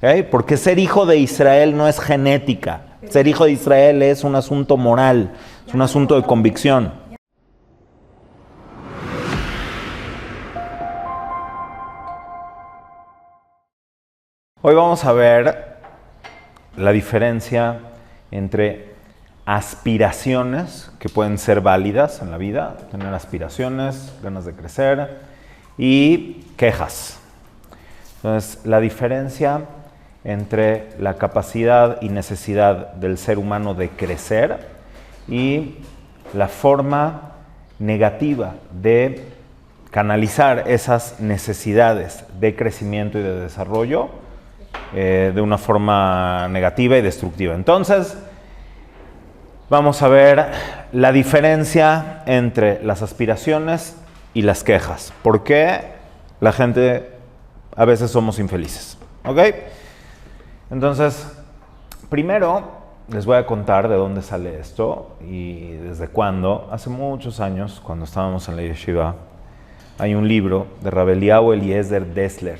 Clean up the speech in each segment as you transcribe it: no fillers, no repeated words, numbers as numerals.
¿Okay? Porque ser hijo de Israel no es genética. Ser hijo de Israel es un asunto moral, es un asunto de convicción. Hoy vamos a ver la diferencia entre aspiraciones que pueden ser válidas en la vida, tener aspiraciones, ganas de crecer, y quejas. Entonces, la diferencia entre la capacidad y necesidad del ser humano de crecer y la forma negativa de canalizar esas necesidades de crecimiento y de desarrollo de una forma negativa y destructiva. Entonces, vamos a ver la diferencia entre las aspiraciones y las quejas. ¿Por qué la gente a veces somos infelices? ¿Ok? Entonces, primero les voy a contar de dónde sale esto y desde cuándo. Hace muchos años, cuando estábamos en la yeshiva, hay un libro de Rav Eliyahu Eliezer Dessler,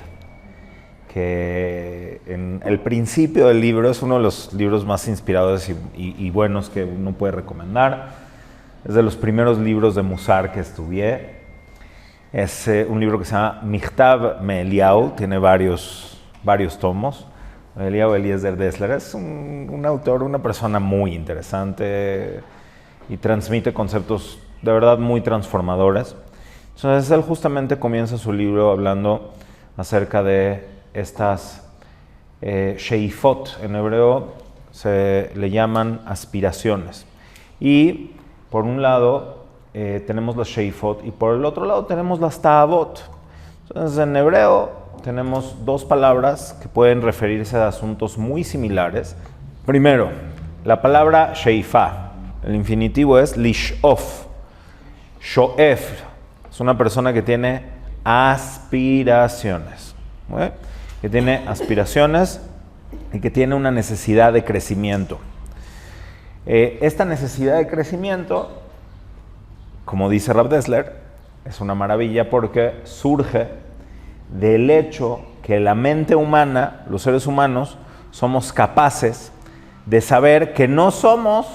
que en el principio del libro es uno de los libros más inspiradores y buenos que uno puede recomendar. Es de los primeros libros de Musar que estudié. Es un libro que se llama Michtav Me'Eliyahu, tiene varios tomos. Eliyahu Eliezer Dessler es un autor, una persona muy interesante y transmite conceptos de verdad muy transformadores. Entonces él justamente comienza su libro hablando acerca de estas sheifot, en hebreo se le llaman aspiraciones. Y por un lado tenemos las sheifot y por el otro lado tenemos las ta'avot. Entonces en hebreo tenemos dos palabras que pueden referirse a asuntos muy similares. Primero, la palabra sheifa, el infinitivo es lishof. Shoef es una persona que tiene aspiraciones. ¿Okay? Que tiene aspiraciones y que tiene una necesidad de crecimiento. Esta necesidad de crecimiento, como dice Rav Dessler, es una maravilla porque surge del hecho que la mente humana, los seres humanos, somos capaces de saber que no somos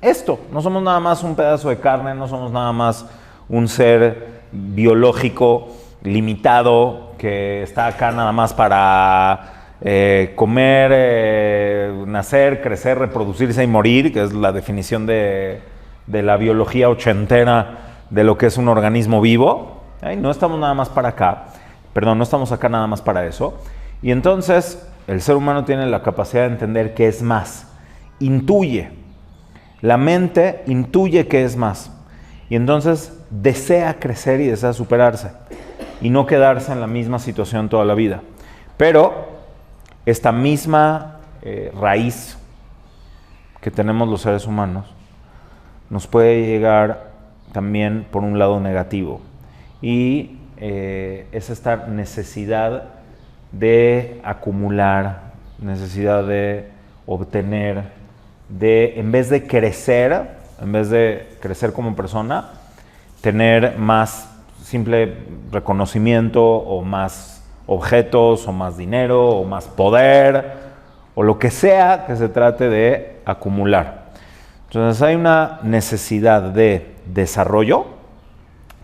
esto, no somos nada más un pedazo de carne, no somos nada más un ser biológico limitado que está acá nada más para comer, nacer, crecer, reproducirse y morir, que es la definición de la biología ochentera de lo que es un organismo vivo. No estamos nada más para acá, no estamos acá nada más para eso. Y entonces el ser humano tiene la capacidad de entender que es más, intuye, la mente intuye que es más, y entonces desea crecer y desea superarse y no quedarse en la misma situación toda la vida. Pero esta misma raíz que tenemos los seres humanos nos puede llegar también por un lado negativo, y es esta necesidad de acumular, necesidad de obtener, de en vez de crecer como persona, tener más simple reconocimiento o más objetos o más dinero o más poder o lo que sea que se trate de acumular. Entonces hay una necesidad de desarrollo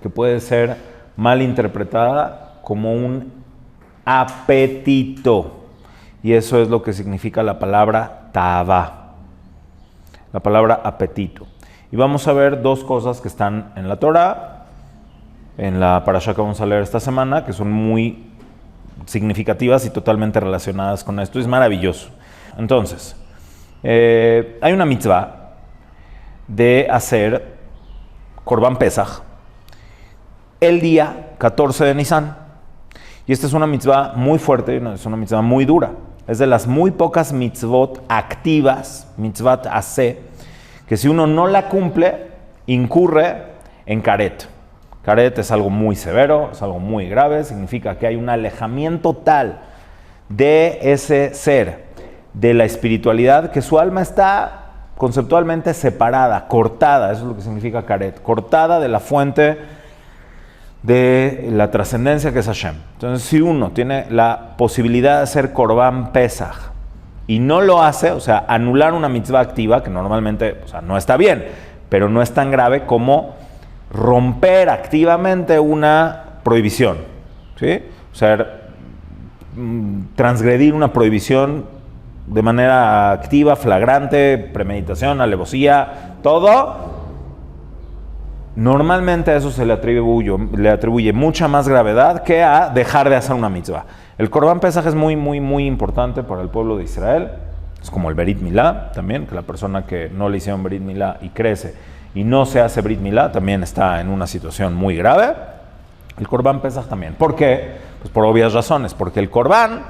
que puede ser mal interpretada como un apetito, y eso es lo que significa la palabra ta'avá, la palabra apetito. Y vamos a ver dos cosas que están en la Torah, en la parashá que vamos a leer esta semana, que son muy significativas y totalmente relacionadas con esto. Es maravilloso. Entonces, hay una mitzvah de hacer Korban Pesach el día 14 de Nisan. Y esta es una mitzvah muy fuerte, es una mitzvah muy dura. Es de las muy pocas mitzvot activas, mitzvat aseh, que si uno no la cumple, incurre en karet. Karet es algo muy severo, es algo muy grave, significa que hay un alejamiento tal de ese ser, de la espiritualidad, que su alma está conceptualmente separada, cortada, eso es lo que significa karet, cortada de la fuente de la trascendencia que es Hashem. Entonces, si uno tiene la posibilidad de hacer Korban Pesach y no lo hace, o sea, anular una mitzvah activa, que normalmente, o sea, no está bien, pero no es tan grave como romper activamente una prohibición, ¿sí? O sea, transgredir una prohibición de manera activa, flagrante, premeditación, alevosía, todo. Normalmente a eso se le atribuye mucha más gravedad que a dejar de hacer una mitzvah. El Korban Pesach es muy, muy, muy importante para el pueblo de Israel. Es como el Berit Milá también, que la persona que no le hicieron Berit Milá y crece y no se hace Brit Milá también está en una situación muy grave. El Korban Pesach también. ¿Por qué? Pues por obvias razones. Porque el Korban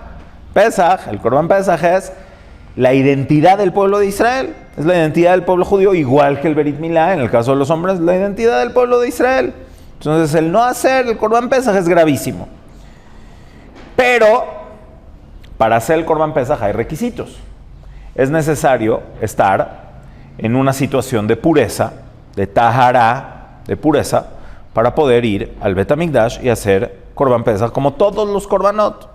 Pesach es la identidad del pueblo de Israel. Es la identidad del pueblo judío, igual que el Berit Milá, en el caso de los hombres, la identidad del pueblo de Israel. Entonces, el no hacer el Korban Pesach es gravísimo. Pero, para hacer el Korban Pesach hay requisitos. Es necesario estar en una situación de pureza, de tahará, de pureza, para poder ir al Bet HaMikdash y hacer Korban Pesach, como todos los Korbanot.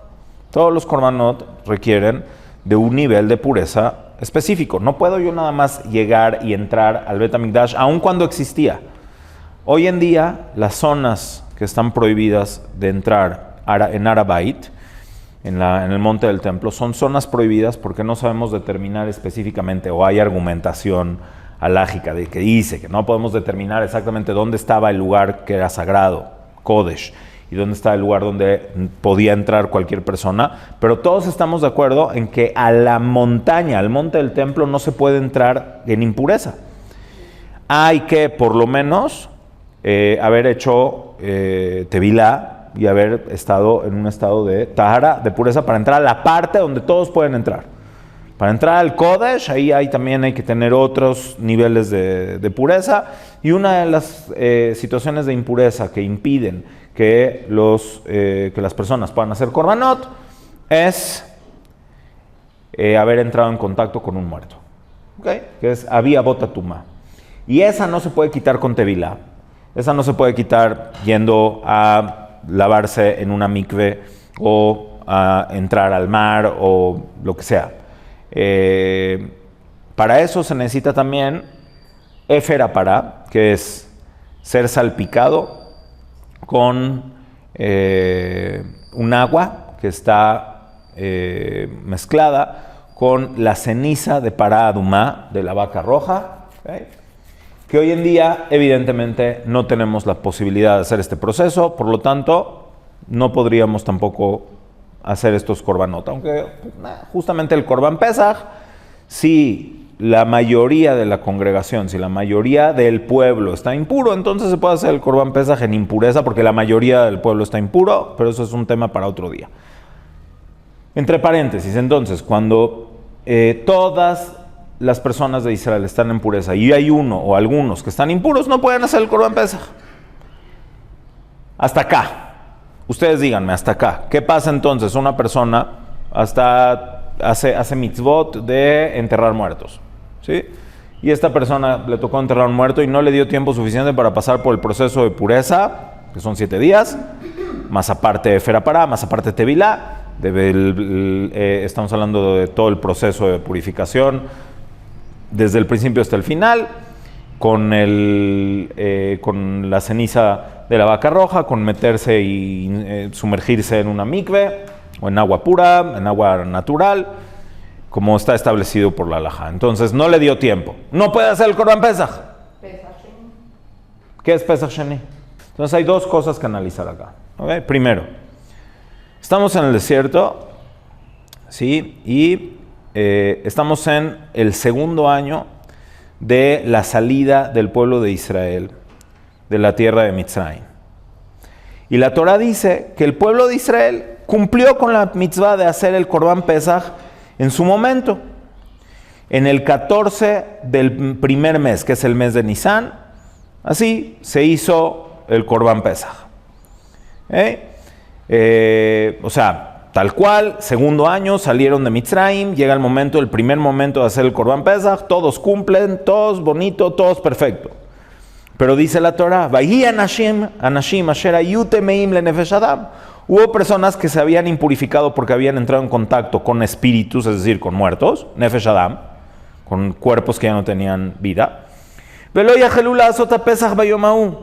Todos los Korbanot requieren de un nivel de pureza específico. No puedo yo nada más llegar y entrar al Bet HaMikdash, aun cuando existía. Hoy en día, las zonas que están prohibidas de entrar en Har HaBayit, en el monte del templo, son zonas prohibidas porque no sabemos determinar específicamente, o hay argumentación halágica de que dice que no podemos determinar exactamente dónde estaba el lugar que era sagrado, Kodesh, y dónde está el lugar donde podía entrar cualquier persona, pero todos estamos de acuerdo en que a la montaña, al monte del templo, no se puede entrar en impureza. Hay que, por lo menos, haber hecho tevilá y haber estado en un estado de tahara, de pureza, para entrar a la parte donde todos pueden entrar. Para entrar al Kodesh, ahí también hay que tener otros niveles de pureza, y una de las situaciones de impureza que impiden que las personas puedan hacer korbanot es haber entrado en contacto con un muerto, ¿okay? Que es Abia Botatuma. Y esa no se puede quitar con tevilá, esa no se puede quitar yendo a lavarse en una mikve o a entrar al mar o lo que sea. Para eso se necesita también Efer Apará, que es ser salpicado con un agua que está mezclada con la ceniza de pará adumá de la vaca roja, ¿okay? Que hoy en día evidentemente no tenemos la posibilidad de hacer este proceso, por lo tanto no podríamos tampoco hacer estos korbanot, aunque justamente el Korban Pesach, si la mayoría de la congregación, si la mayoría del pueblo está impuro, entonces se puede hacer el Korban Pesach en impureza, porque la mayoría del pueblo está impuro, pero eso es un tema para otro día. Entre paréntesis, entonces, cuando todas las personas de Israel están en pureza y hay uno o algunos que están impuros, no pueden hacer el Korban Pesach. Hasta acá. Ustedes díganme, hasta acá. ¿Qué pasa entonces? Una persona hasta hace mitzvot de enterrar muertos, ¿sí? Y esta persona le tocó enterrar un muerto y no le dio tiempo suficiente para pasar por el proceso de pureza, que son 7 días, más aparte Efer Apará, más aparte tevilá. Estamos hablando de todo el proceso de purificación, desde el principio hasta el final, con la ceniza de la vaca roja, con meterse y sumergirse en una mikve, o en agua pura, en agua natural, como está establecido por la halajá. Entonces, no le dio tiempo. No puede hacer el Korban Pesach. ¿Qué es Pesach Sheni? Entonces, hay dos cosas que analizar acá. ¿Okay? Primero, estamos en el desierto, ¿sí? Y estamos en el segundo año de la salida del pueblo de Israel de la tierra de Mitzrayim. Y la Torah dice que el pueblo de Israel cumplió con la mitzvah de hacer el Korban Pesach en su momento. En el 14 del primer mes, que es el mes de Nisan, así se hizo el Korban Pesach. O sea, tal cual, segundo año, salieron de Mitzrayim, llega el primer momento de hacer el Korban Pesach, todos cumplen, todos bonito, todos perfecto. Pero dice la Torah, Vayhi anashim asher hayu temeim lenefesh adam. Hubo personas que se habían impurificado porque habían entrado en contacto con espíritus, es decir, con muertos, nefesh adam, con cuerpos que ya no tenían vida. Velo yachelu la'asot pesach bayom hahu.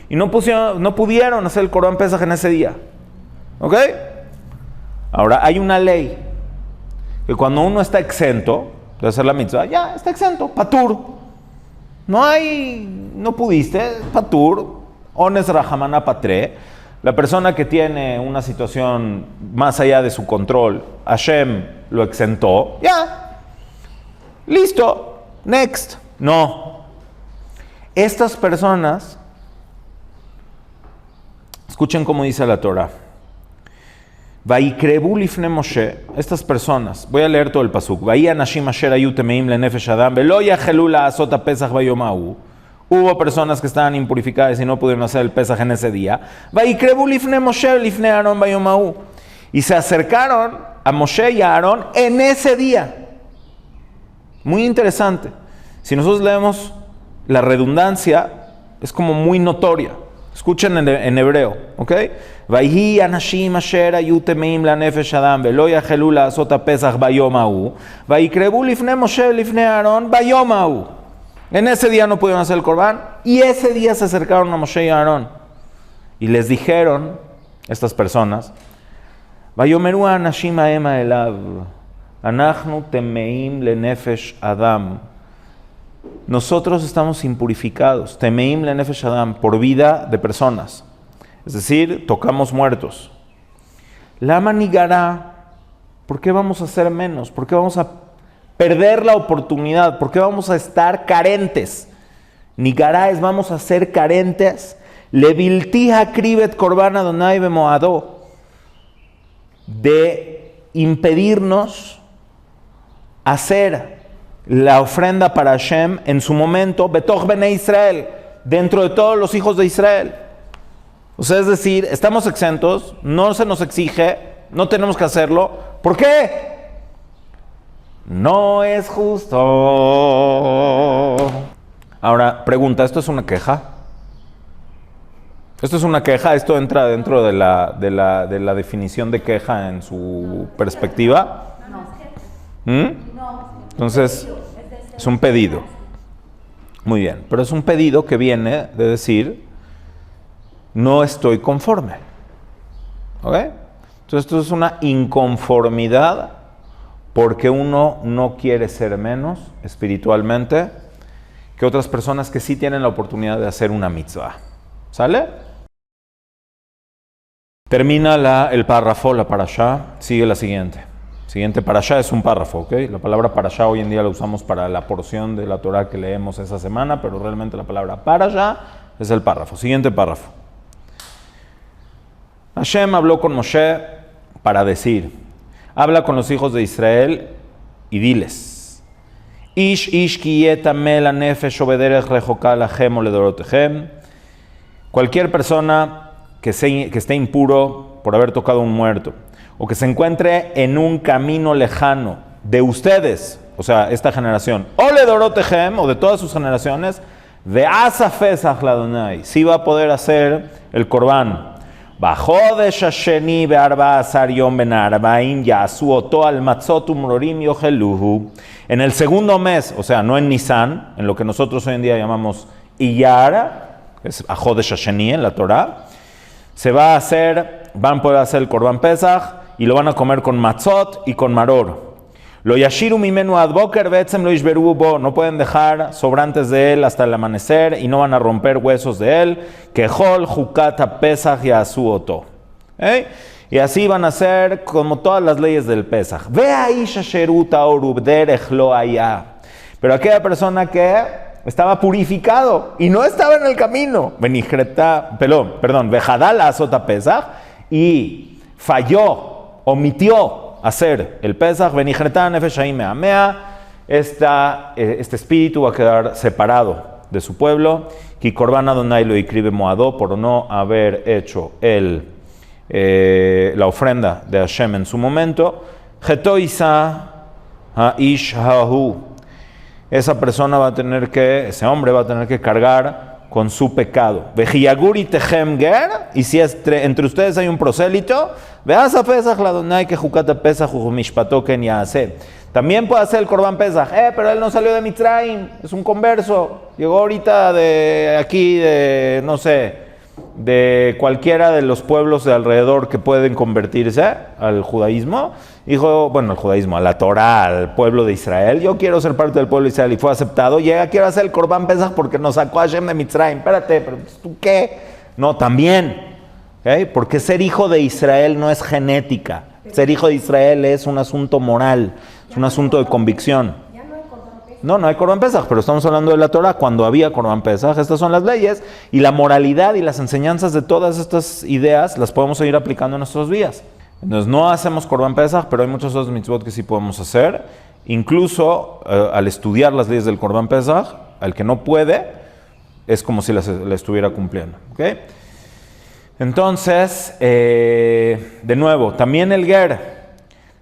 Y no pudieron hacer el Corban Pesach en ese día. ¿Ok? Ahora, hay una ley que cuando uno está exento de hacer la mitzvah, ya está exento, patur. No pudiste, patur, ones rahamana patre. La persona que tiene una situación más allá de su control, Hashem lo exentó, ya, listo, next. No. Estas personas, escuchen cómo dice la Torah. Vaikrebu lifne Moshe, estas personas, voy a leer todo el pasuk. Vai anashim asher hayu temeim lenefesh adam velo yachelu la'asot pesach bayom hahu. Hubo personas que estaban impurificadas y no pudieron hacer el Pesach en ese día. Vaikrebu lifne Moshe lifne Aarón bayom hahu. Y se acercaron a Moshe y a Aarón en ese día. Muy interesante. Si nosotros leemos la redundancia, es como muy notoria. Escuchen en hebreo, ¿ok? Vayhi anashim asher hayu temeim lenefesh adam velo yachelu la'asot pesach bayom hahu vaikrebu lifne Moshe lifne Aarón bayom hahu. En ese día no pudieron hacer el Corban y ese día se acercaron a Moshe y a Aarón y les dijeron estas personas: Vayomeru anashim ha'ema elav anachnu temeim lenefesh adam. Nosotros estamos impurificados, temeim lenefesh adam, por vida de personas. Es decir, tocamos muertos. Lama nigará, ¿por qué vamos a ser menos? ¿Por qué vamos a perder la oportunidad? ¿Por qué vamos a estar carentes? Nigará es vamos a ser carentes. Levilti hakrivet korban Adonai bemoado, de impedirnos hacer la ofrenda para Hashem en su momento, betoch bnei Israel, dentro de todos los hijos de Israel. O sea, es decir, estamos exentos, no se nos exige, no tenemos que hacerlo. ¿Por qué? No es justo. Ahora, pregunta, ¿esto es una queja? ¿Esto es una queja? ¿Esto entra dentro de la definición de queja en su perspectiva? Entonces, es un pedido. Muy bien, pero es un pedido que viene de decir: no estoy conforme. ¿Ok? Entonces esto es una inconformidad porque uno no quiere ser menos espiritualmente que otras personas que sí tienen la oportunidad de hacer una mitzvah. ¿Sale? Termina el párrafo, la parashá, sigue la siguiente. Siguiente parashá es un párrafo, ¿ok? La palabra parashá hoy en día la usamos para la porción de la Torah que leemos esa semana, pero realmente la palabra parashá es el párrafo. Siguiente párrafo. Hashem habló con Moshe para decir: habla con los hijos de Israel y diles: Ish ki yetameh lanefesh obederech rechoka lachem o ledorotechem. Cualquier persona que esté impuro por haber tocado un muerto, o que se encuentre en un camino lejano de ustedes, o sea, esta generación, o ledorotechem, o de todas sus generaciones, ve'asa fesach ladonai, sí va a poder hacer el Corban. Bajodesh hasheni be'arba'asar yom ben arba'im ya'asu oto al matzot umrorim yocheluhu. En el segundo mes, o sea, no en Nisan, en lo que nosotros hoy en día llamamos Iyar, es Bajodesh hasheni en la Torah, van a poder hacer el Corban Pesach y lo van a comer con matzot y con maror. Lo yashiru mimenu ad boker betzem lo ishberu bo, no pueden dejar sobrantes de él hasta el amanecer y no van a romper huesos de él. Kehol jukata pesach yasu oto. Y así van a ser como todas las leyes del Pesach. Ve ahí shasheruta orubderech lo haya. Pero aquella persona que estaba purificado y no estaba en el camino, vejadal azota Pesach, y falló, omitió hacer el Pesach, este espíritu va a quedar separado de su pueblo, que Korban Adonai lo escribe Moadó, por no haber hecho la ofrenda de Hashem en su momento. Getoisa haish hahu, ese hombre va a tener que cargar con su pecado. Vejiyaguri tehem ger, y si entre ustedes hay un prosélito, veas a Pesach la donai que jukata Pesach mishpato ken yaase. También puede hacer el Corbán Pesach, pero él no salió de Mitzrayim, es un converso, llegó ahorita de aquí, de no sé, de cualquiera de los pueblos de alrededor que pueden convertirse al judaísmo. Dijo, bueno, al judaísmo, a la Torah, al pueblo de Israel. Yo quiero ser parte del pueblo de Israel y fue aceptado. Llega, quiero hacer el Corbán Pesach porque nos sacó Hashem de Mitzrayim. Espérate, pero ¿tú qué? No, también. ¿Okay? Porque ser hijo de Israel no es genética. Ser hijo de Israel es un asunto moral, es un asunto de convicción. No hay Corbán Pesach, pero estamos hablando de la Torah cuando había Corbán Pesach. Estas son las leyes y la moralidad y las enseñanzas de todas estas ideas las podemos seguir aplicando en nuestros días. Entonces no hacemos Corbán Pesach, pero hay muchos otros mitzvot que sí podemos hacer. Incluso al estudiar las leyes del Corbán Pesach, al que no puede, es como si la estuviera cumpliendo. ¿Okay? Entonces, de nuevo, también el ger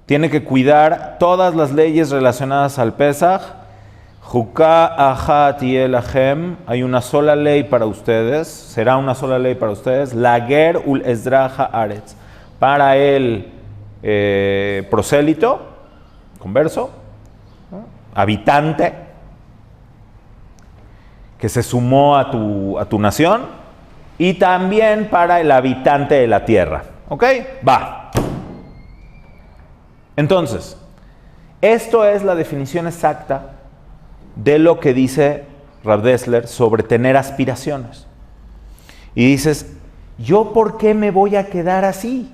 tiene que cuidar todas las leyes relacionadas al Pesach. Juká ajat yelahem, hay una sola ley para ustedes, será una sola ley para ustedes. La ger ul ezraja aretz, para el prosélito, converso, ¿no? Habitante, que se sumó a tu nación, y también para el habitante de la tierra. ¿Ok? Va. Entonces, esto es la definición exacta de lo que dice Rav Dessler sobre tener aspiraciones. Y dices, ¿yo por qué me voy a quedar así?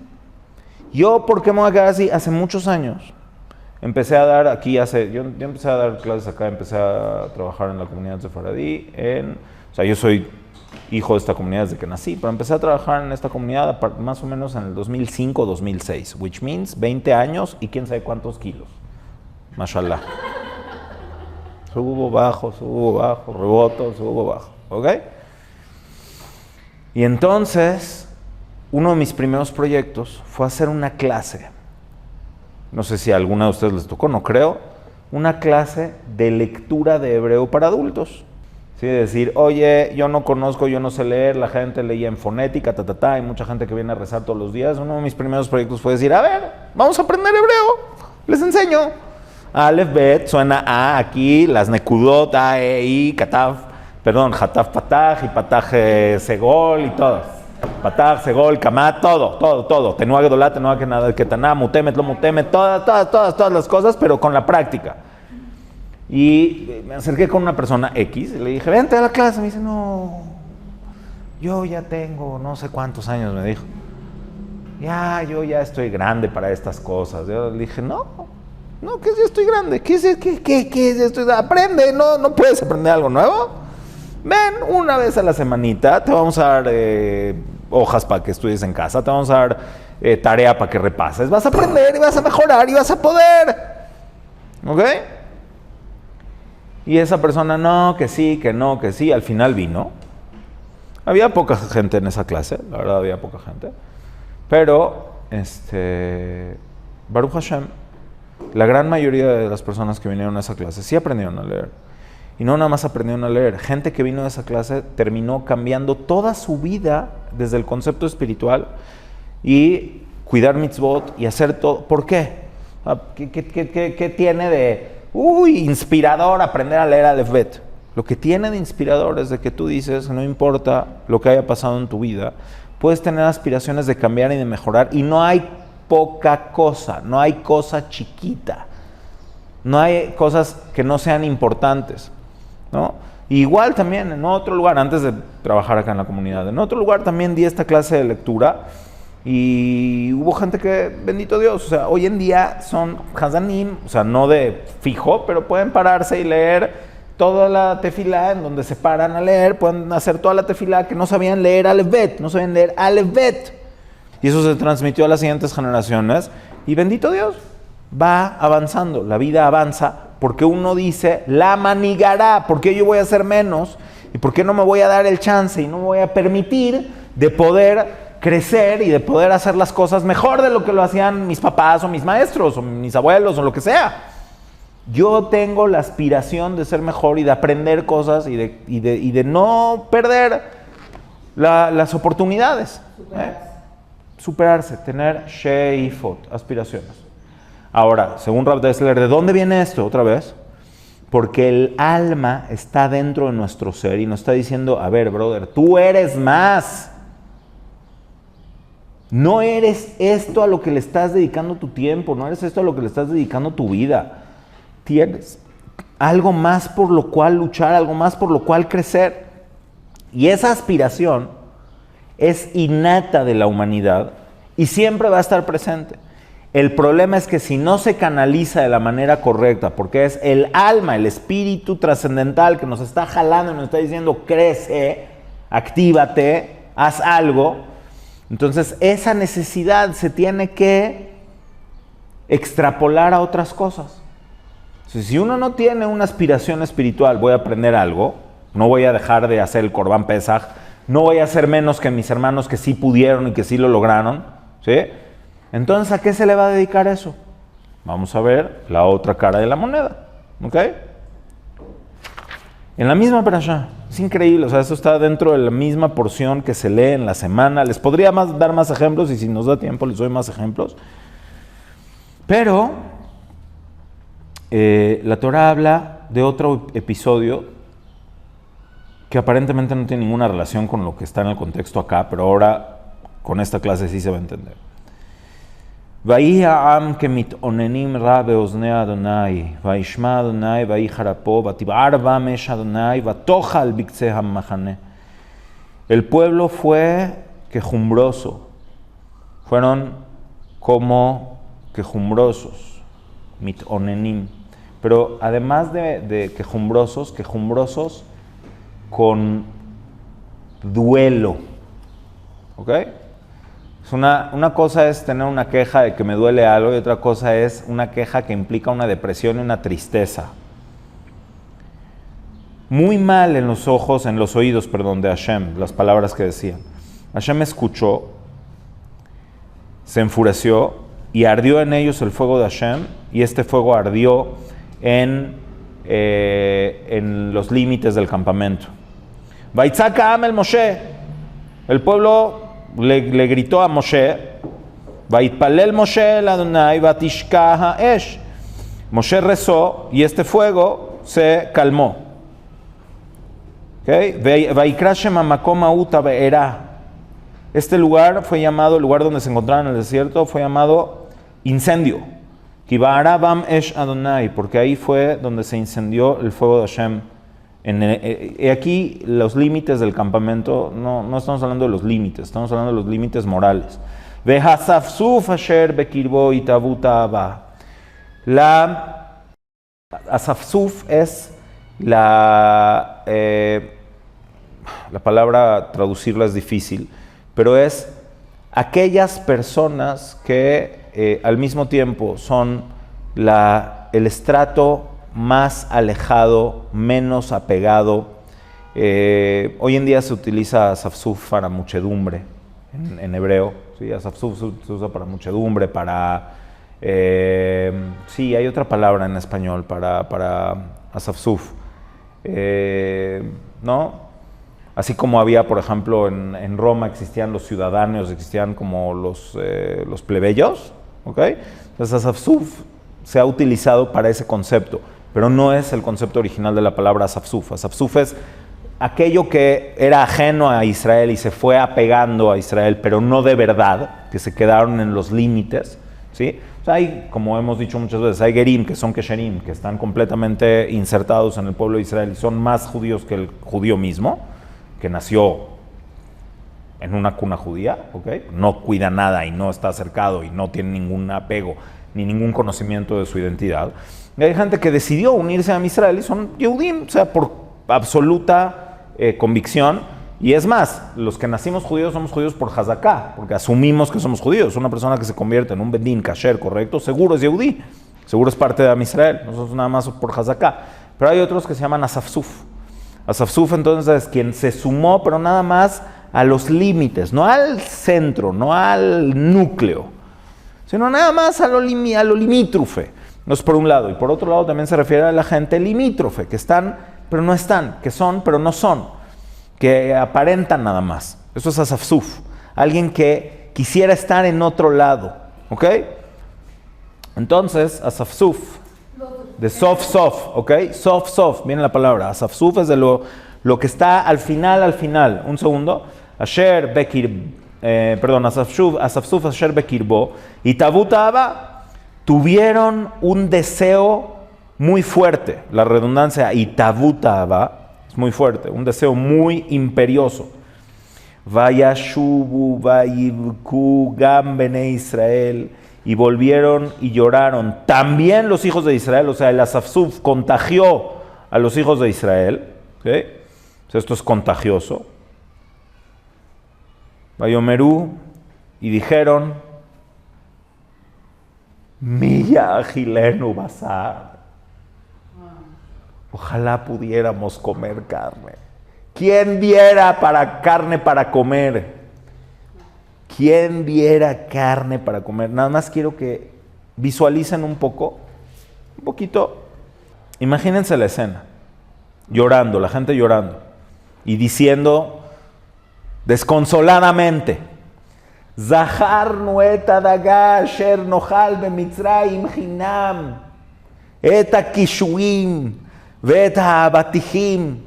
¿Yo por qué me voy a quedar así? Hace muchos años empecé a dar aquí, yo empecé a dar clases acá, empecé a trabajar en la comunidad sefaradí, o sea, yo soy hijo de esta comunidad desde que nací, pero empecé a trabajar en esta comunidad más o menos en el 2005-2006, which means 20 años y quién sabe cuántos kilos. Mashallah. Subo, bajo, reboto, subo, bajo. ¿Ok? Y entonces, uno de mis primeros proyectos fue hacer una clase. No sé si a alguna de ustedes les tocó, no creo. Una clase de lectura de hebreo para adultos. ¿Sí? Decir, oye, yo no conozco, yo no sé leer, la gente leía en fonética, hay mucha gente que viene a rezar todos los días. Uno de mis primeros proyectos fue decir, a ver, vamos a aprender hebreo, les enseño. Aleph, Bet, suena A aquí, las Nekudot, A, E, I, Kataf, Hataf, Pataj y Pataj, Segol y todo. Pataj, Segol, Kamat, todo. Tenuá, Gedolá, Tenuá, Ketaná, Mutemet, Lo Mutemet, todas las cosas, pero con la práctica. Y me acerqué con una persona X y le dije, vente a la clase. Me dice, no, yo ya tengo no sé cuántos años, me dijo. Yo ya estoy grande para estas cosas. Yo le dije, no, que ya estoy grande. ¿Qué es esto? Aprende, no puedes aprender algo nuevo. Ven una vez a la semanita, te vamos a dar hojas para que estudies en casa, te vamos a dar tarea para que repases. Vas a aprender y vas a mejorar y vas a poder. ¿Ok? Y esa persona, no, que sí, al final vino. Había poca gente en esa clase, la verdad había poca gente. Pero, Baruch Hashem, la gran mayoría de las personas que vinieron a esa clase sí aprendieron a leer. Y no nada más aprendieron a leer. Gente que vino a esa clase terminó cambiando toda su vida desde el concepto espiritual y cuidar mitzvot y hacer todo. ¿Por qué? ¿Qué tiene de inspirador aprender a leer Aleph Bet? Lo que tiene de inspirador es de que tú dices, no importa lo que haya pasado en tu vida, puedes tener aspiraciones de cambiar y de mejorar, y no hay poca cosa, no hay cosa chiquita, no hay cosas que no sean importantes, ¿no? Igual también en otro lugar, antes de trabajar acá en la comunidad, en otro lugar también di esta clase de lectura y hubo gente que, bendito Dios, o sea, hoy en día son hazanim, o sea, no de fijo, pero pueden pararse y leer toda la tefilá, en donde se paran a leer, pueden hacer toda la tefilá que no sabían leer Aleph Bet, no sabían leer Aleph Bet. Y eso se transmitió a las siguientes generaciones y bendito Dios, va avanzando, la vida avanza, porque uno dice, la manigará, ¿por qué yo voy a hacer menos? ¿Y por qué no me voy a dar el chance y no me voy a permitir de poder crecer y de poder hacer las cosas mejor de lo que lo hacían mis papás o mis maestros o mis abuelos o lo que sea? Yo tengo la aspiración de ser mejor y de aprender cosas y de no perder las oportunidades. Superarse, tener sheifot, aspiraciones. Ahora, según Rav Dessler, ¿de dónde viene esto otra vez? Porque el alma está dentro de nuestro ser y nos está diciendo, a ver, brother, tú eres más. No eres esto a lo que le estás dedicando tu tiempo, no eres esto a lo que le estás dedicando tu vida. Tienes algo más por lo cual luchar, algo más por lo cual crecer. Y esa aspiración es innata de la humanidad y siempre va a estar presente. El problema es que si no se canaliza de la manera correcta, porque es el alma, el espíritu trascendental que nos está jalando y nos está diciendo crece, actívate, haz algo, entonces esa necesidad se tiene que extrapolar a otras cosas. Entonces, si uno no tiene una aspiración espiritual, voy a aprender algo, no voy a dejar de hacer el Corbán Pesaj, no voy a ser menos que mis hermanos que sí pudieron y que sí lo lograron, ¿sí? Entonces, ¿a qué se le va a dedicar eso? Vamos a ver la otra cara de la moneda, ¿ok? En la misma parashá, es increíble, o sea, eso está dentro de la misma porción que se lee en la semana. Les podría dar más ejemplos y si nos da tiempo les doy más ejemplos. Pero la Torah habla de otro episodio que aparentemente no tiene ninguna relación con lo que está en el contexto acá, pero ahora con esta clase sí se va a entender. ויהי העם כמתאוננים רע באוזני אדוני, וישמע אדוני ויחר אפו, ותבער בם אש אדוני, ותאכל בקצה המחנה. El pueblo fue quejumbroso, fueron como quejumbrosos, mitonenim. Pero además de quejumbrosos con duelo, ¿ok? Una cosa es tener una queja de que me duele algo y otra cosa es una queja que implica una depresión y una tristeza. Muy mal en los oídos de Hashem, las palabras que decían. Hashem escuchó, se enfureció y ardió en ellos el fuego de Hashem y este fuego ardió en los límites del campamento. Vaitzak ha'am el Moshe, el pueblo le gritó a Moshe, Vaitpalel Moshe el Adonai vatishka ha'esh. Moshe rezó y este fuego se calmó. Vaikra shema makom ha'u tabe'era. Este lugar fue llamado, el lugar donde se encontraban en el desierto, fue llamado incendio. Ki ba'ara bam esh Adonai, porque ahí fue donde se incendió el fuego de Hashem. Aquí los límites del campamento, no estamos hablando de los límites, estamos hablando de los límites morales. Vehasafsuf asher bekirbo itavu ta'ava. La asafsuf es la palabra traducirla es difícil, pero es aquellas personas que al mismo tiempo son el estrato más alejado, menos apegado. Hoy en día se utiliza asafsuf para muchedumbre en hebreo. ¿Sí? Asafsuf se usa para muchedumbre, para... sí, hay otra palabra en español para asafsuf. ¿No? Así como había, por ejemplo, en Roma existían los ciudadanos, existían como los plebeyos. ¿Ok? Entonces asafsuf se ha utilizado para ese concepto, pero no es el concepto original de la palabra asafsuf. Asafsuf es aquello que era ajeno a Israel y se fue apegando a Israel, pero no de verdad, que se quedaron en los límites, ¿sí? O sea, hay, como hemos dicho muchas veces, hay gerim, que son kesherim, que están completamente insertados en el pueblo de Israel y son más judíos que el judío mismo, que nació en una cuna judía, ¿ok? No cuida nada y no está acercado y no tiene ningún apego ni ningún conocimiento de su identidad. Y hay gente que decidió unirse a Israel y son Yehudim, o sea, por absoluta convicción. Y es más, los que nacimos judíos somos judíos por Hazaká, porque asumimos que somos judíos. Una persona que se convierte en un Bedín kasher, correcto, seguro es Yehudí, seguro es parte de Israel, nosotros nada más por Hazaká. Pero hay otros que se llaman Asafsuf. Asafsuf entonces es quien se sumó, pero nada más a los límites, no al centro, no al núcleo, sino nada más a lo limítrofe. No es por un lado. Y por otro lado también se refiere a la gente limítrofe, que están, pero no están, que son, pero no son, que aparentan nada más. Eso es asafsuf. Alguien que quisiera estar en otro lado. ¿Ok? Entonces, asafsuf, de sof, ¿ok? Sof, viene la palabra. Asafsuf es de lo que está al final. Un segundo. Asher bekir, asafsuf asher bekirbo. Y tabutaba tuvieron un deseo muy fuerte. La redundancia itabutaba es muy fuerte. Un deseo muy imperioso. Vayashubu vayibku gam bene Israel. Y volvieron y lloraron. También los hijos de Israel, o sea, el asafsuf contagió a los hijos de Israel. ¿Okay? O sea, esto es contagioso. Vayomerú, y dijeron, Milla agilenu basar. Ojalá pudiéramos comer carne. ¿Quién diera carne para comer? ¿Quién diera carne para comer? Nada más quiero que visualicen un poquito. Imagínense la escena. Llorando, la gente llorando. Y diciendo desconsoladamente, Zaharnu et adaga asher nochal bemitzrayim chinam et hakishuim ואת האבטיחים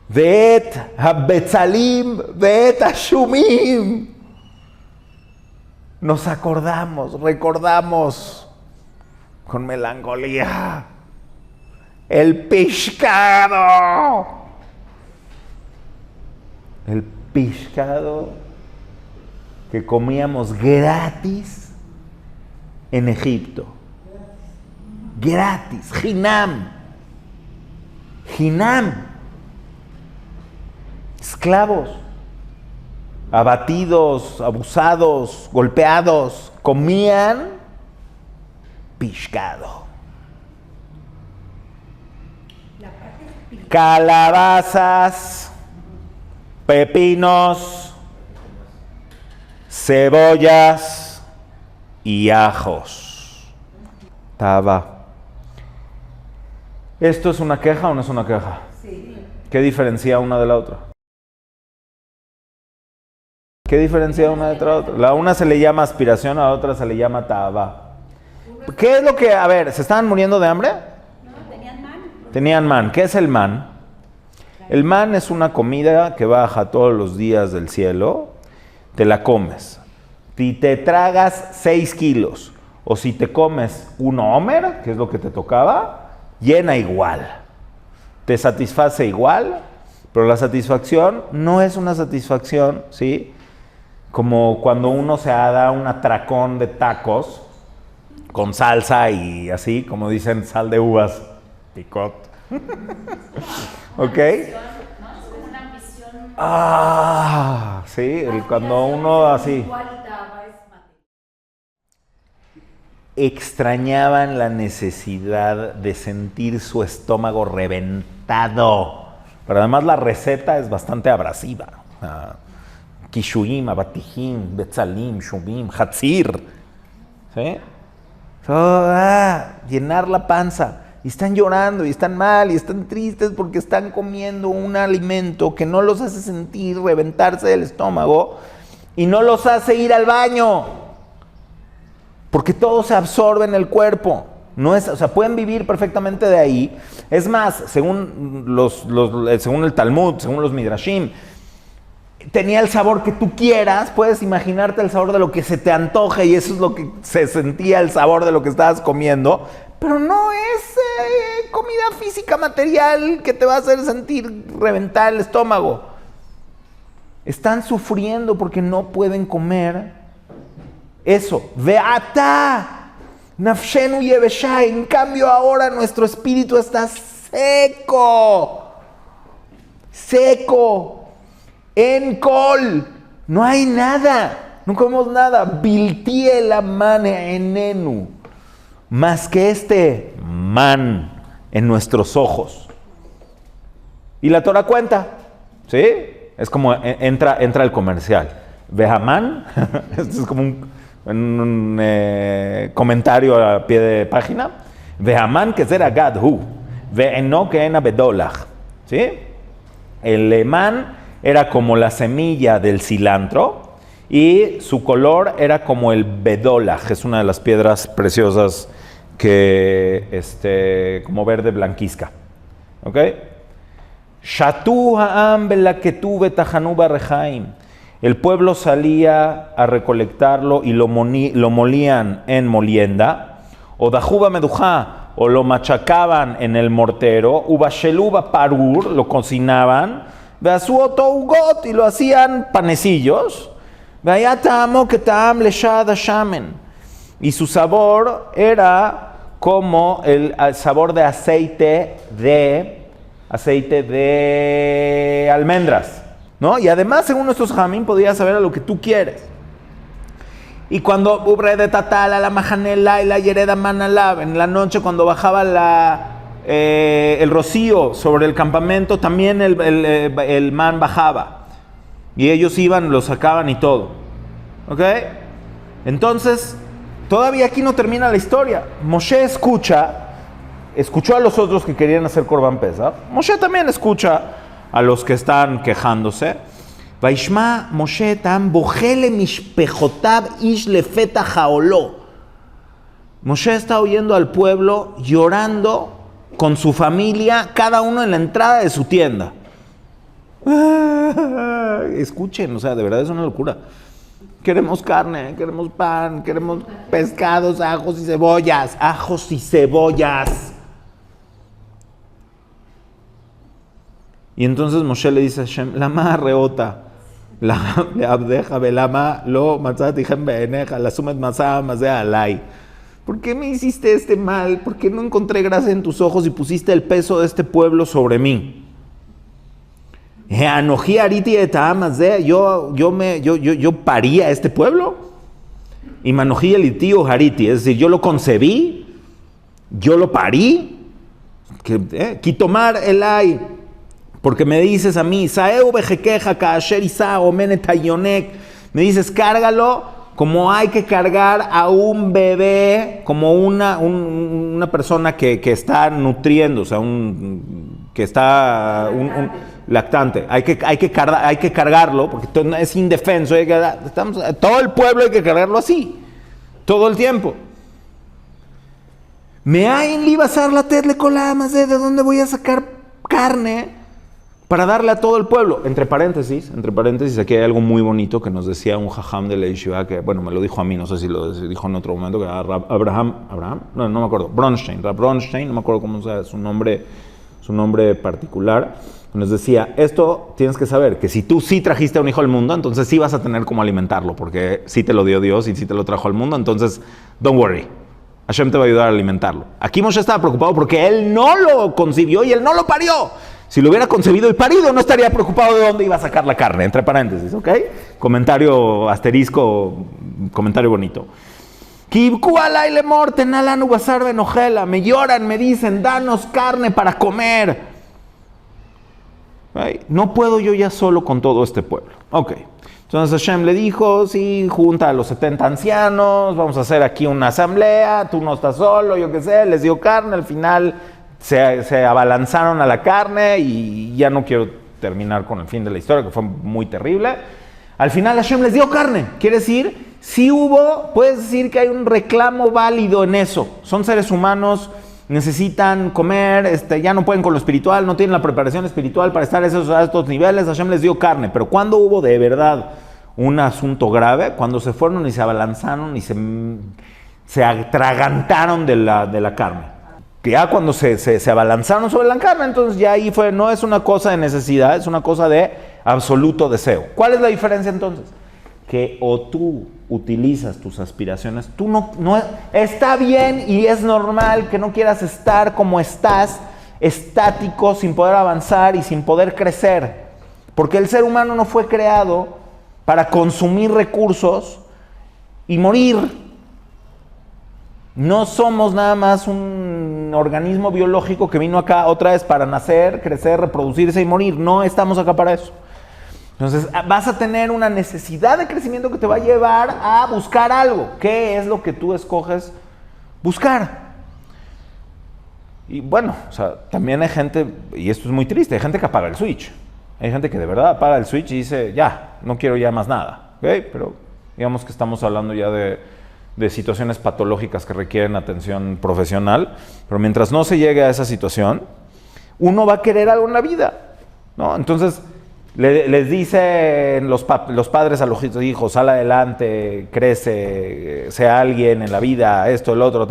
ואת הבצלים ואת השומים. Nos recordamos con melancolía el pescado. El pescado que comíamos gratis en Egipto. Gratis, Hinam. Esclavos, abatidos, abusados, golpeados, comían pescado. Calabazas, pepinos, cebollas y ajos. Taba. ¿Esto es una queja o no es una queja? Sí. ¿Qué diferencia una de la otra? ¿Qué diferencia una de la otra? La una se le llama aspiración, a la otra se le llama ta'aba. ¿Qué es lo que, a ver, se estaban muriendo de hambre? No, tenían man. Tenían man. ¿Qué es el man? El man es una comida que baja todos los días del cielo, te la comes. Si te tragas 6 kilos, o si te comes un homer, que es lo que te tocaba, llena igual, te satisface igual, pero la satisfacción no es una satisfacción, ¿sí? Como cuando uno se da un atracón de tacos con salsa y así, como dicen, sal de uvas, picot. ¿Ok? Sí, cuando uno así. Extrañaban la necesidad de sentir su estómago reventado. Pero además la receta es bastante abrasiva. Kishuim, abatijim, betzalim, shumim, hatzir. ¿Sí? Llenar la panza. Y están llorando, y están mal, y están tristes porque están comiendo un alimento que no los hace sentir reventarse del estómago y no los hace ir al baño. Porque todo se absorbe en el cuerpo. No es, o sea, pueden vivir perfectamente de ahí. Es más, según el Talmud, según los Midrashim, tenía el sabor que tú quieras. Puedes imaginarte el sabor de lo que se te antoje y eso es lo que se sentía el sabor de lo que estabas comiendo. Pero no es comida física material que te va a hacer sentir reventar el estómago. Están sufriendo porque no pueden comer eso. Veata, nafshenu yevesha. En cambio ahora nuestro espíritu está seco. En col. No hay nada. No comemos nada. Biltie la mane enenu. Más que este man en nuestros ojos. Y la Torah cuenta. ¿Sí? Es como entra el comercial. Vejaman. Esto es como un comentario a pie de página. Vehaman que será gadhu, ve'eno que ena bedolach. ¿Sí? El emán era como la semilla del cilantro y su color era como el bedolach, es una de las piedras preciosas que, como verde blanquizca. ¿Ok? Shatu ha'am belaketu betahanu barejaim. El pueblo salía a recolectarlo y lo molían en molienda, o dajuba medujá, o lo machacaban en el mortero, ubasheluba parur, lo cocinaban, beasuoto ugot, y lo hacían panecillos, veayatamo ketam leshad shamen, y su sabor era como el sabor de aceite de almendras, ¿no? Y además, según nuestros jamín, podías saber a lo que tú quieres. Y cuando ubre de tatala, la majanela y la yereda manalab, en la noche cuando bajaba el rocío sobre el campamento, también el man bajaba. Y ellos iban, lo sacaban y todo. ¿Ok? Entonces, todavía aquí no termina la historia. Moshe escuchó a los otros que querían hacer Korban Pesach. Moshe también escucha a los que están quejándose. Vaishma Moshe tam bojele mishpejotab ish lefeta jaoló. Moshe está oyendo al pueblo llorando con su familia, cada uno en la entrada de su tienda. Escuchen, o sea, de verdad es una locura. Queremos carne, queremos pan, queremos pescados, ajos y cebollas. Ajos y cebollas. Y entonces Moshe le dice a Hashem, lama reota. La abdeja velama lo matzati hem beeneja la sumet masá masea alay. ¿Por qué me hiciste este mal? ¿Por qué no encontré gracia en tus ojos y pusiste el peso de este pueblo sobre mí? Anojí ariti etaam masea. Yo parí a este pueblo. Y manojí el itío hariti, es decir, yo lo concebí, yo lo parí. Quitomar elay. Porque me dices a mí, Saeu bejequeja kaasher isa omenet hayonek, me dices, cárgalo como hay que cargar a un bebé, como una persona que está nutriendo, o sea, que está un lactante. Hay que cargarlo, porque es indefenso. Todo el pueblo hay que cargarlo así, todo el tiempo. Me hay en libasar la tetle colamas, ¿de dónde voy a sacar carne para darle a todo el pueblo? Entre paréntesis, aquí hay algo muy bonito que nos decía un jajam de la yeshiva, que, bueno, me lo dijo a mí, no sé si lo dijo en otro momento, que era Abraham, no me acuerdo, Bronstein, no me acuerdo cómo sea su nombre particular, nos decía, esto tienes que saber, que si tú sí trajiste a un hijo al mundo, entonces sí vas a tener cómo alimentarlo, porque sí te lo dio Dios y sí te lo trajo al mundo, entonces, don't worry, Hashem te va a ayudar a alimentarlo. Aquí Moshe estaba preocupado porque él no lo concibió y él no lo parió. Si lo hubiera concebido y parido, no estaría preocupado de dónde iba a sacar la carne, entre paréntesis, ¿ok? Comentario asterisco, comentario bonito. Me lloran, me dicen, danos carne para comer. ¿Okay? No puedo yo ya solo con todo este pueblo. Ok. Entonces Hashem le dijo, sí, junta a los 70 ancianos, vamos a hacer aquí una asamblea, tú no estás solo, yo qué sé, les dio carne, al final se abalanzaron a la carne y ya no quiero terminar con el fin de la historia, que fue muy terrible. Al final Hashem les dio carne, quiere decir, si hubo, puedes decir que hay un reclamo válido en eso. Son seres humanos, necesitan comer, ya no pueden con lo espiritual, no tienen la preparación espiritual para estar a estos niveles. Hashem les dio carne, pero cuando hubo de verdad un asunto grave, cuando se fueron y se abalanzaron y se atragantaron de la carne. Que ya cuando se abalanzaron sobre la carne, entonces ya ahí no es una cosa de necesidad, es una cosa de absoluto deseo. ¿Cuál es la diferencia entonces? Que o tú utilizas tus aspiraciones, tú no está bien y es normal que no quieras estar como estás, estático, sin poder avanzar y sin poder crecer, porque el ser humano no fue creado para consumir recursos y morir. No somos nada más un organismo biológico que vino acá otra vez para nacer, crecer, reproducirse y morir. No estamos acá para eso. Entonces vas a tener una necesidad de crecimiento que te va a llevar a buscar algo. ¿Qué es lo que tú escoges buscar? Y bueno, o sea, también hay gente, y esto es muy triste, hay gente que apaga el switch. Hay gente que de verdad apaga el switch y dice, ya, no quiero ya más nada. ¿Okay? Pero digamos que estamos hablando ya de situaciones patológicas que requieren atención profesional. Pero mientras no se llegue a esa situación, uno va a querer algo en la vida, ¿no? Entonces, les dicen los padres a los hijos, sal adelante, crece, sea alguien en la vida, esto, el otro,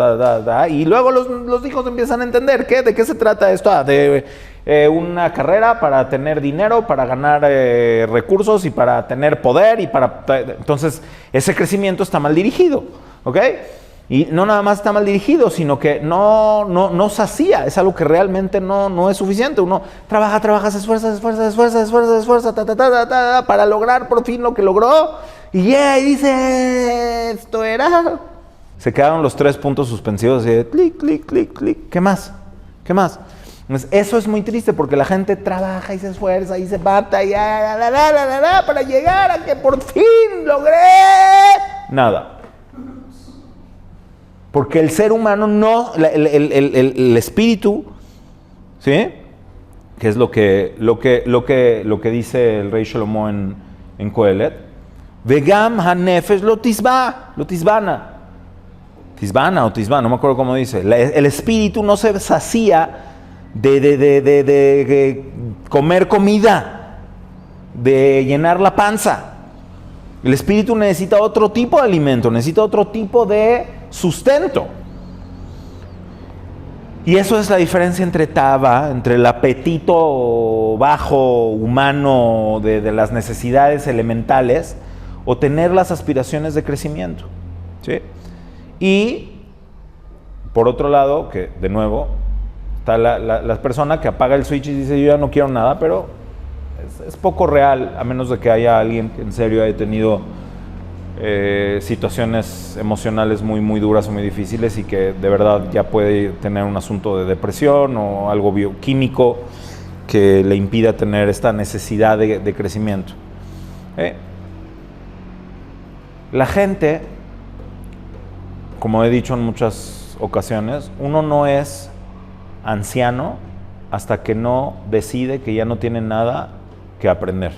y luego los hijos empiezan a entender de qué se trata esto, de una carrera para tener dinero, para ganar recursos y para tener poder, entonces ese crecimiento está mal dirigido, ¿ok? Y no nada más está mal dirigido, sino que no sacía, es algo que realmente no es suficiente. Uno trabaja, se esfuerza, para lograr por fin lo que logró. Y dice, esto era. Se quedaron los 3 puntos suspensivos y de clic, clic, clic, clic. ¿Qué más? Entonces, eso es muy triste porque la gente trabaja y se esfuerza y se mata y para llegar a que por fin logré nada. Porque el ser humano el espíritu, ¿sí? Que es lo que dice el rey Shlomo en Kohelet. Vegam hanefesh lo tisbana, no me acuerdo cómo dice. El espíritu no se sacía de comer comida, de llenar la panza. El espíritu necesita otro tipo de alimento, necesita otro tipo de sustento. Y eso es la diferencia entre Tava, entre el apetito bajo humano de las necesidades elementales, o tener las aspiraciones de crecimiento, ¿sí? Y por otro lado, que de nuevo está la persona que apaga el switch y dice yo ya no quiero nada, pero es poco real, a menos de que haya alguien que en serio haya tenido situaciones emocionales muy, muy duras o muy difíciles y que de verdad ya puede tener un asunto de depresión o algo bioquímico que le impida tener esta necesidad de crecimiento. La gente, como he dicho en muchas ocasiones, uno no es anciano hasta que no decide que ya no tiene nada que aprender.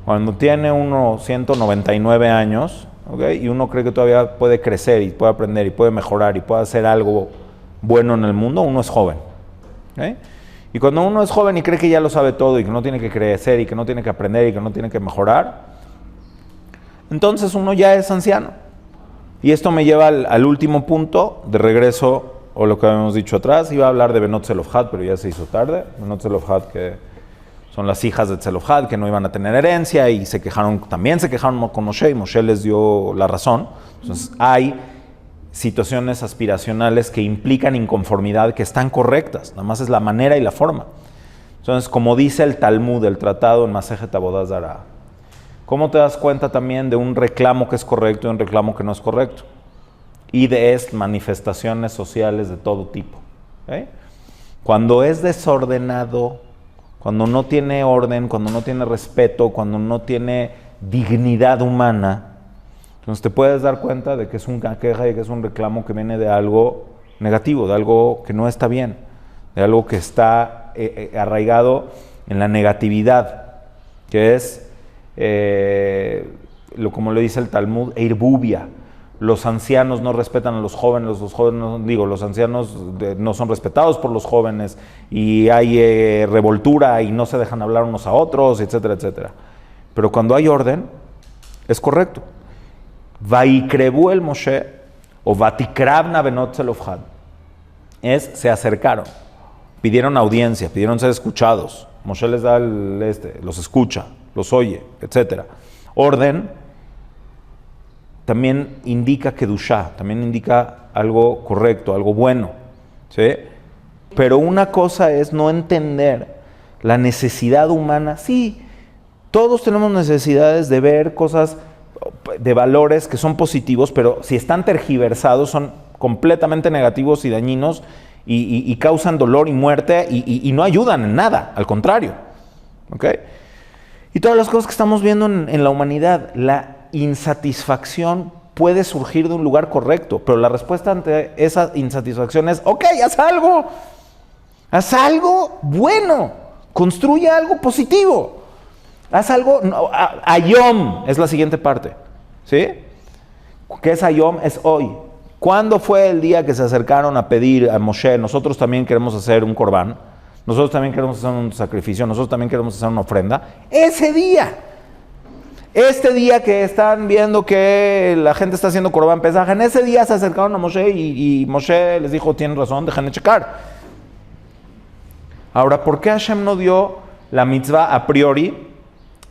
Cuando tiene uno 199 años, ¿okay? Y uno cree que todavía puede crecer y puede aprender y puede mejorar y puede hacer algo bueno en el mundo, uno es joven. ¿Okay? Y cuando uno es joven y cree que ya lo sabe todo y que no tiene que crecer y que no tiene que aprender y que no tiene que mejorar, entonces uno ya es anciano. Y esto me lleva al último punto, de regreso, o lo que habíamos dicho atrás. Iba a hablar de Benot Zelofhad, pero ya se hizo tarde. Benot Zelofhad, que son las hijas de Zelofhad, que no iban a tener herencia y también se quejaron con Moshe, y Moshe les dio la razón. Entonces hay situaciones aspiracionales que implican inconformidad, que están correctas, nada más es la manera y la forma. Entonces, como dice el Talmud, el tratado en Masejet Avodah Zarah, ¿cómo te das cuenta también de un reclamo que es correcto y un reclamo que no es correcto? Y de manifestaciones sociales de todo tipo. ¿Okay? Cuando es desordenado, cuando no tiene orden, cuando no tiene respeto, cuando no tiene dignidad humana, entonces te puedes dar cuenta de que es una queja y que es un reclamo que viene de algo negativo, de algo que no está bien, de algo que está arraigado en la negatividad, que es, como le dice el Talmud, eirbubia. Los ancianos no respetan a los jóvenes, los ancianos no son respetados por los jóvenes y hay revoltura y no se dejan hablar unos a otros, etcétera, etcétera. Pero cuando hay orden, es correcto. Vaikrebu el Moshe o Vatikrabna Benot Zelofhad se acercaron, pidieron audiencia, pidieron ser escuchados. Moshe les da los escucha, los oye, etcétera. Orden también indica Kedushá, también indica algo correcto, algo bueno, ¿sí? Pero una cosa es no entender la necesidad humana. Sí, todos tenemos necesidades de ver cosas, de valores que son positivos, pero si están tergiversados son completamente negativos y dañinos y causan dolor y muerte y no ayudan en nada, al contrario. ¿Okay? Y todas las cosas que estamos viendo en la humanidad, la insatisfacción puede surgir de un lugar correcto, pero la respuesta ante esa insatisfacción es, ok, haz algo bueno, construye algo positivo, haz algo, Ayom es la siguiente parte, ¿sí? ¿Qué es Ayom? Es hoy. ¿Cuándo fue el día que se acercaron a pedir a Moshe, nosotros también queremos hacer un corbán, nosotros también queremos hacer un sacrificio, nosotros también queremos hacer una ofrenda? Ese día. Este día que están viendo que la gente está haciendo Corbán Pesaj, en ese día se acercaron a Moshe y Moshe les dijo, tienen razón, déjenme checar. Ahora, ¿por qué Hashem no dio la mitzvah a priori?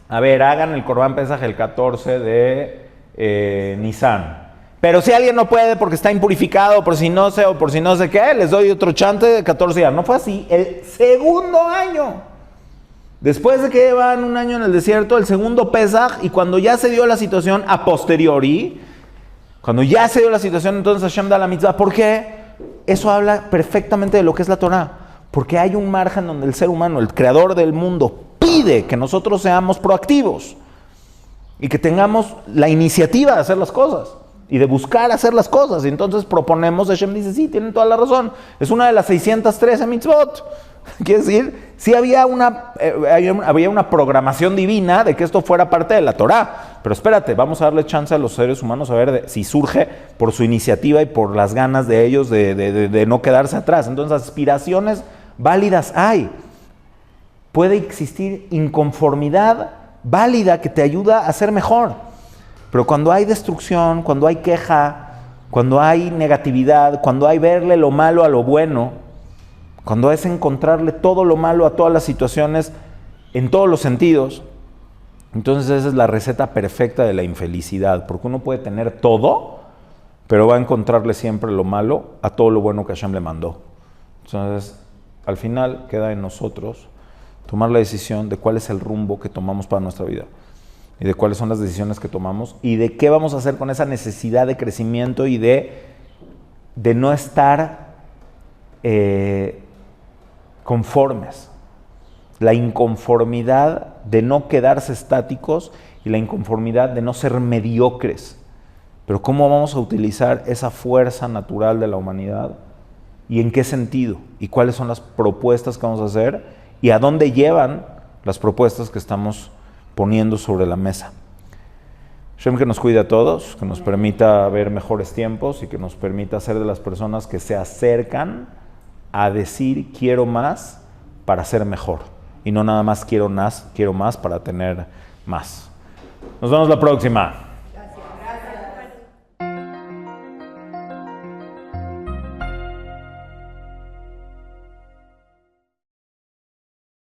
A ver, hagan el Corbán Pesaj el 14 de Nisan. Pero si alguien no puede porque está impurificado, por si no sé o por si no sé qué, les doy otro chante de 14 días. No fue así. El segundo año. Después de que llevan un año en el desierto, el segundo Pesaj, y cuando ya se dio la situación a posteriori, cuando ya se dio la situación, entonces Hashem da la mitzvah. ¿Por qué? Eso habla perfectamente de lo que es la Torah. Porque hay un margen donde el ser humano, el creador del mundo, pide que nosotros seamos proactivos y que tengamos la iniciativa de hacer las cosas y de buscar hacer las cosas. Y entonces proponemos, Hashem dice, sí, tienen toda la razón. Es una de las 613 mitzvot. Quiere decir, sí había una programación divina de que esto fuera parte de la Torah. Pero espérate, vamos a darle chance a los seres humanos a ver si surge por su iniciativa y por las ganas de ellos de no quedarse atrás. Entonces, aspiraciones válidas hay. Puede existir inconformidad válida que te ayuda a ser mejor. Pero cuando hay destrucción, cuando hay queja, cuando hay negatividad, cuando hay verle lo malo a lo bueno, cuando es encontrarle todo lo malo a todas las situaciones, en todos los sentidos, entonces esa es la receta perfecta de la infelicidad, porque uno puede tener todo, pero va a encontrarle siempre lo malo a todo lo bueno que Hashem le mandó. Entonces, al final queda en nosotros tomar la decisión de cuál es el rumbo que tomamos para nuestra vida, y de cuáles son las decisiones que tomamos, y de qué vamos a hacer con esa necesidad de crecimiento y de no estar conformes. La inconformidad de no quedarse estáticos y la inconformidad de no ser mediocres. Pero ¿cómo vamos a utilizar esa fuerza natural de la humanidad? ¿Y en qué sentido? ¿Y cuáles son las propuestas que vamos a hacer? ¿Y a dónde llevan las propuestas que estamos poniendo sobre la mesa? Hashem que nos cuide a todos, que nos permita ver mejores tiempos y que nos permita ser de las personas que se acercan a decir quiero más para ser mejor y no nada más quiero más para tener más. Nos vemos la próxima.